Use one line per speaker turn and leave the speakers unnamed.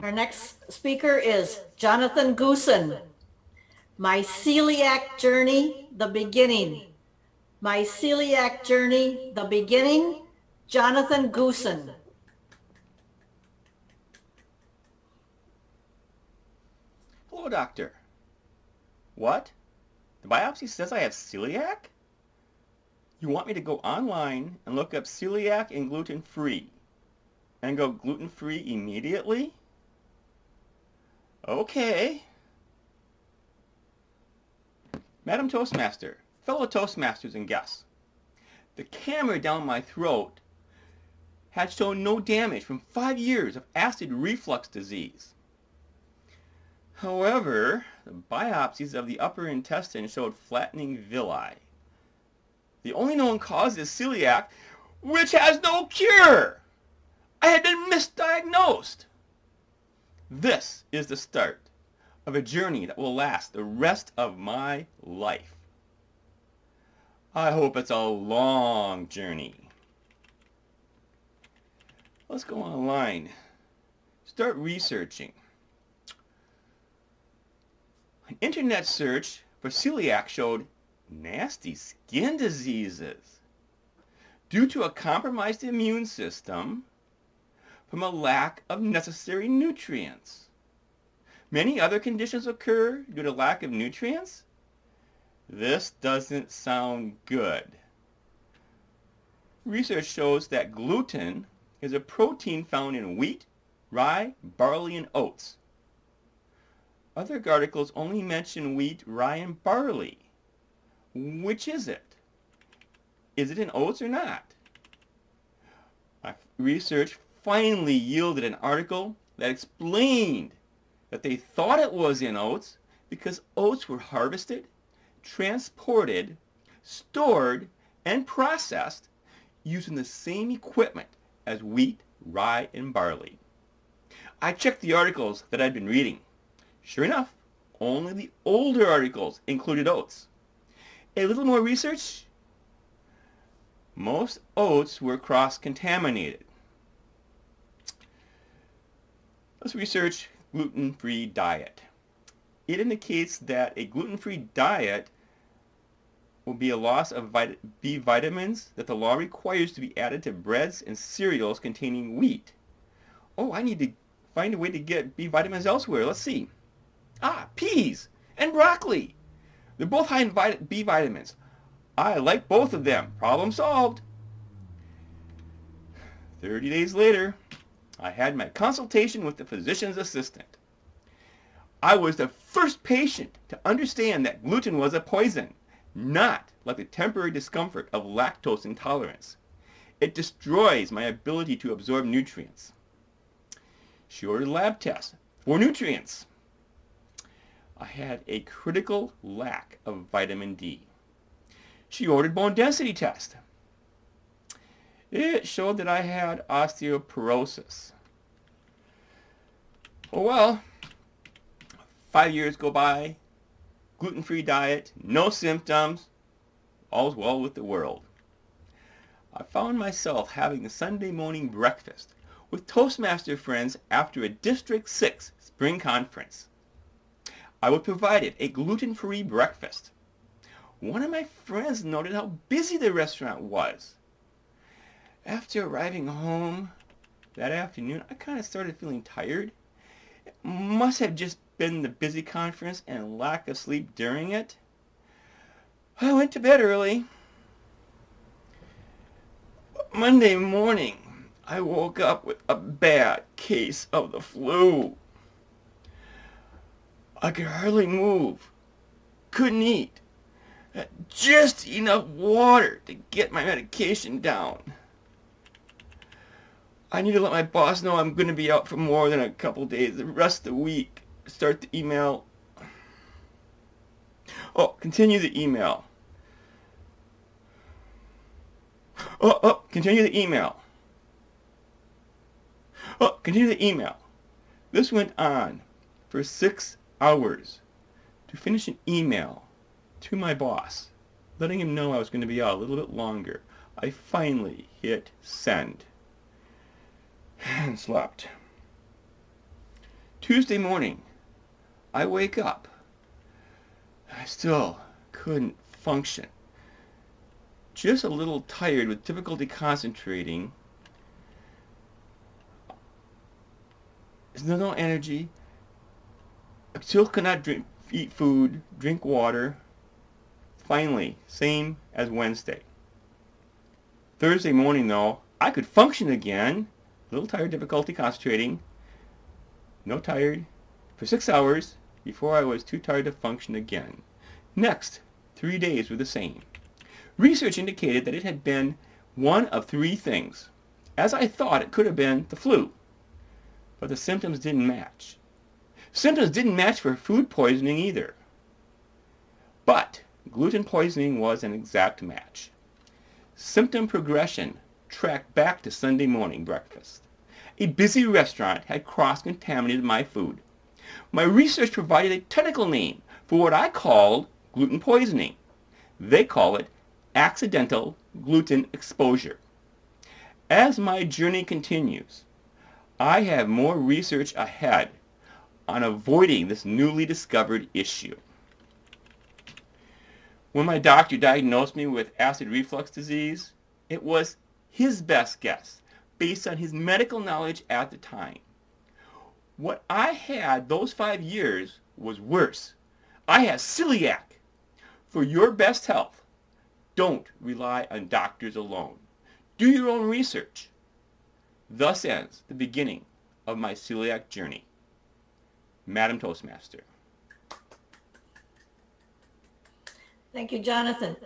Our next speaker is Jonathan Goossen. My Celiac Journey, the Beginning. My Celiac Journey, the Beginning, Jonathan Goossen.
Hello, doctor. What? The biopsy says I have celiac? You want me to go online and look up celiac and gluten-free and go gluten-free immediately? Okay. Madam Toastmaster, fellow Toastmasters and guests, the camera down my throat had shown no damage from 5 years of acid reflux disease. However, the biopsies of the upper intestine showed flattening villi. The only known cause is celiac, which has no cure. I had been misdiagnosed. This is the start of a journey that will last the rest of my life. I hope it's a long journey. Let's go online. Start researching. An internet search for celiac showed nasty skin diseases due to a compromised immune system from a lack of necessary nutrients. Many other conditions occur due to lack of nutrients? This doesn't sound good. Research shows that gluten is a protein found in wheat, rye, barley, and oats. Other articles only mention wheat, rye, and barley. Which is it? Is it in oats or not? My research finally yielded an article that explained that they thought it was in oats because oats were harvested, transported, stored, and processed using the same equipment as wheat, rye, and barley. I checked the articles that I'd been reading. Sure enough, only the older articles included oats. A little more research. Most oats were cross-contaminated. Let's research gluten-free diet. It indicates that a gluten-free diet will be a loss of B vitamins that the law requires to be added to breads and cereals containing wheat. Oh, I need to find a way to get B vitamins elsewhere. Let's see. Peas and broccoli. They're both high in B vitamins. I like both of them. Problem solved. 30 days later, I had my consultation with the physician's assistant. I was the first patient to understand that gluten was a poison, not like the temporary discomfort of lactose intolerance. It destroys my ability to absorb nutrients. She ordered lab tests for nutrients. I had a critical lack of vitamin D. She ordered bone density test. It showed that I had osteoporosis. Oh well, 5 years go by, gluten-free diet, no symptoms, all's well with the world. I found myself having a Sunday morning breakfast with Toastmaster friends after a District 6 spring conference. I was provided a gluten-free breakfast. One of my friends noted how busy the restaurant was. After arriving home that afternoon, I kind of started feeling tired. It must have just been the busy conference and lack of sleep during it. I went to bed early. Monday morning, I woke up with a bad case of the flu. I could hardly move, couldn't eat, had just enough water to get my medication down. I need to let my boss know I'm going to be out for more than a couple days, the rest of the week. Start the email. Continue the email. Continue the email. Continue the email. This went on for 6 hours to finish an email to my boss, letting him know I was going to be out a little bit longer. I finally hit send and slept. Tuesday morning, I wake up. I still couldn't function. Just a little tired with difficulty concentrating. There's no energy. I still could not eat food, drink water. Finally, same as Wednesday. Thursday morning, though, I could function again. A little tired, difficulty concentrating. No tired. For 6 hours before I was too tired to function again. Next, 3 days were the same. Research indicated that it had been one of 3 things. As I thought, it could have been the flu. But the symptoms didn't match. Symptoms didn't match for food poisoning either. But gluten poisoning was an exact match. Symptom progression tracked back to Sunday morning breakfast. A busy restaurant had cross-contaminated my food. My research provided a technical name for what I called gluten poisoning. They call it accidental gluten exposure. As my journey continues, I have more research ahead on avoiding this newly discovered issue. When my doctor diagnosed me with acid reflux disease, it was his best guess based on his medical knowledge at the time. What I had those 5 years was worse. I had celiac. For your best health, don't rely on doctors alone. Do your own research. Thus ends the beginning of my celiac journey. Madam Toastmaster.
Thank you, Jonathan.